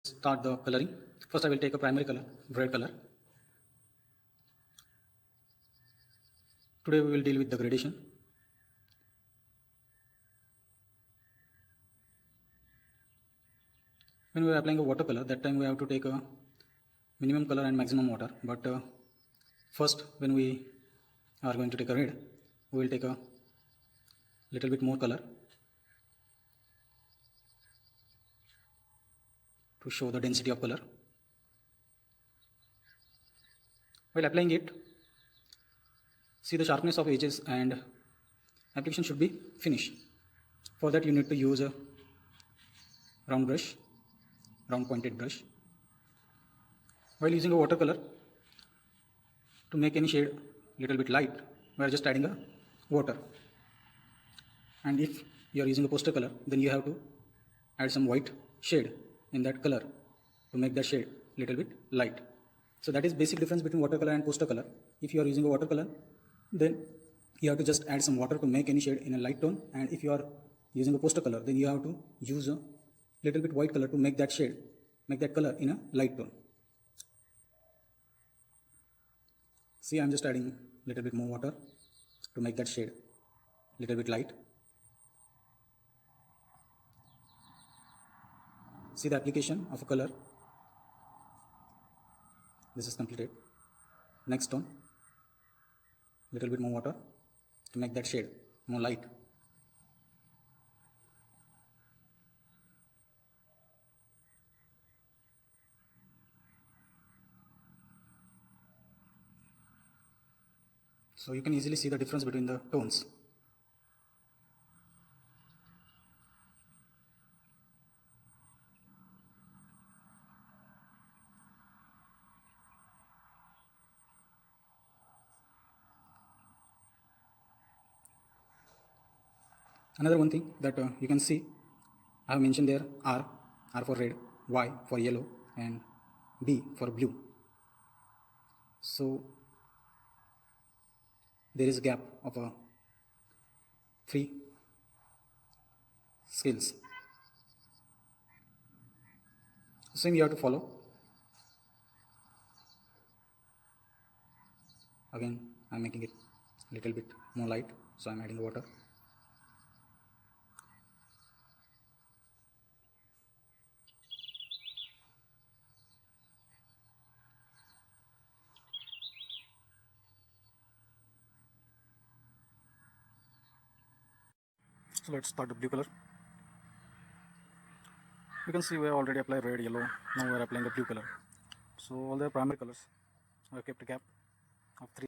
Start the coloring. First I will take a primary color, red color. Today we will deal with the gradation. When we are applying a watercolor, that time we have to take a minimum color and maximum water. But first, when we are going to take a red, we will take a little bit more color to show the density of color. While applying it, see the sharpness of edges and application should be finished. For that you need to use a round brush, round pointed brush. While using a watercolor, to make any shade little bit light, we are just adding a water. And if you are using a poster color, then you have to add some white shade in that color to make that shade little bit light. So that is basic difference between watercolor and poster color. If you are using a watercolor, then you have to just add some water to make any shade in a light tone, and if you are using a poster color, then you have to use a little bit white color to make that shade, make that color in a light tone. See, I'm just adding a little bit more water to make that shade little bit light. See the application of a color. This is completed. Next tone, little bit more water to make that shade more light. So you can easily see the difference between the tones. Another one thing that you can see, I have mentioned there R for red, Y for yellow, and B for blue. So there is a gap of a free scales. Same you have to follow. Again, I'm making it a little bit more light, so I'm adding water. So let's start the blue color. You can see we have already applied red, yellow. Now we are applying the blue color. So all the primary colors, I have kept a gap of 3.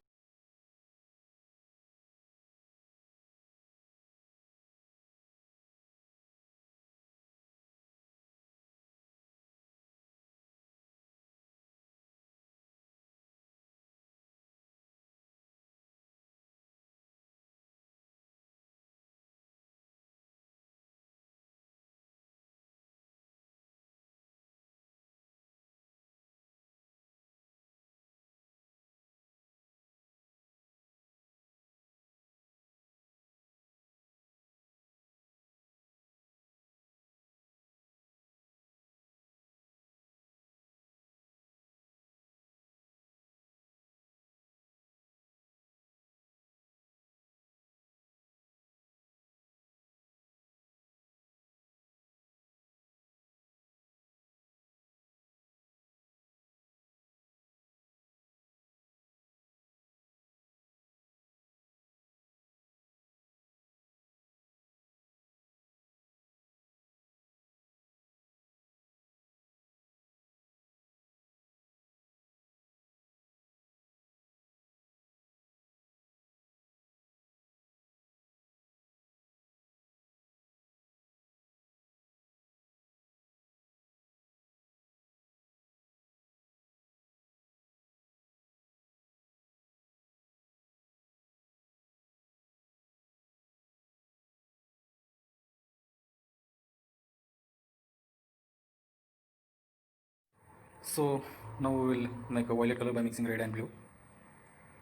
So now we will make a violet color by mixing red and blue.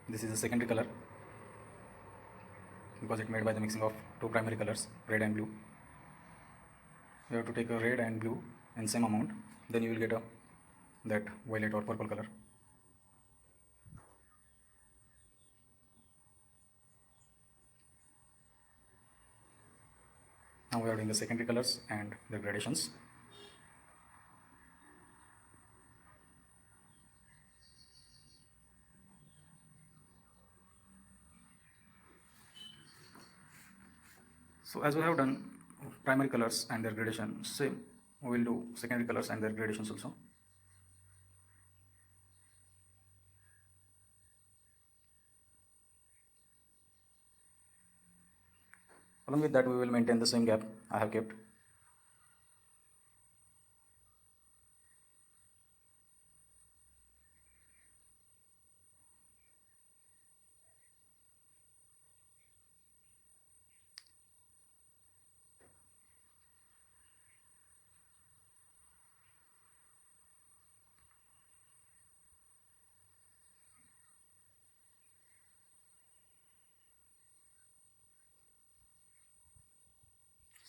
This is a secondary color because it made by the mixing of two primary colors, red and blue. You have to take a red and blue in same amount then you will get a that violet or purple color. Now we are doing the secondary colors and their gradations. So as we have done primary colors and their gradation, same we will do secondary colors and their gradations also. Along with that, we will maintain the same gap I have kept.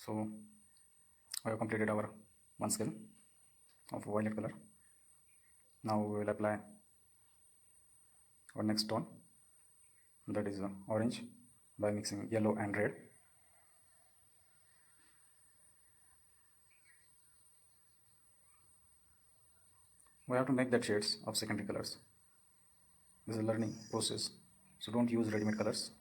So we have completed our one scale of violet color. Now we will apply our next tone, that is orange, by mixing yellow and red. We have to make that shades of secondary colors. This is a learning process, so don't use ready-made colors.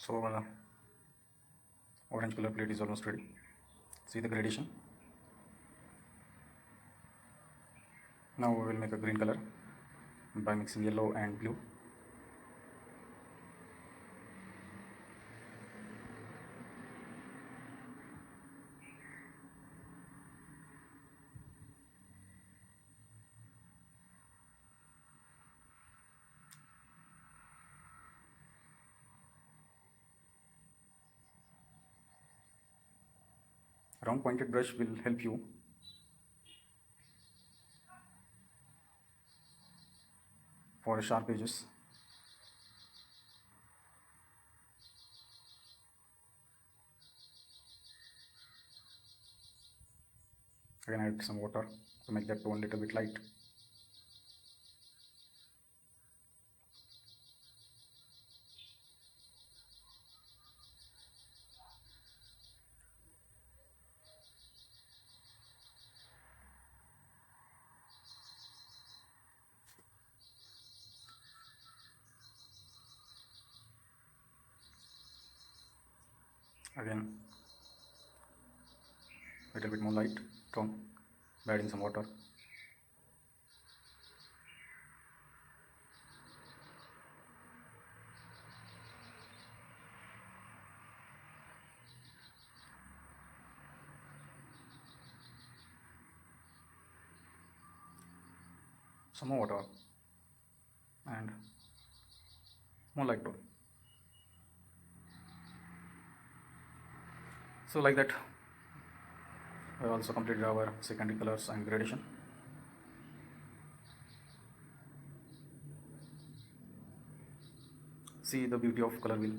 So orange color plate is almost ready. See the gradation. Now we will make a green color by mixing yellow and blue. Round pointed brush will help you for sharp edges. Again, add some water to make that tone a little bit light. Again, a little bit more light tone by adding some water. Some more water and more light tone. So like that, we also completed our secondary colors and gradation. See the beauty of color wheel.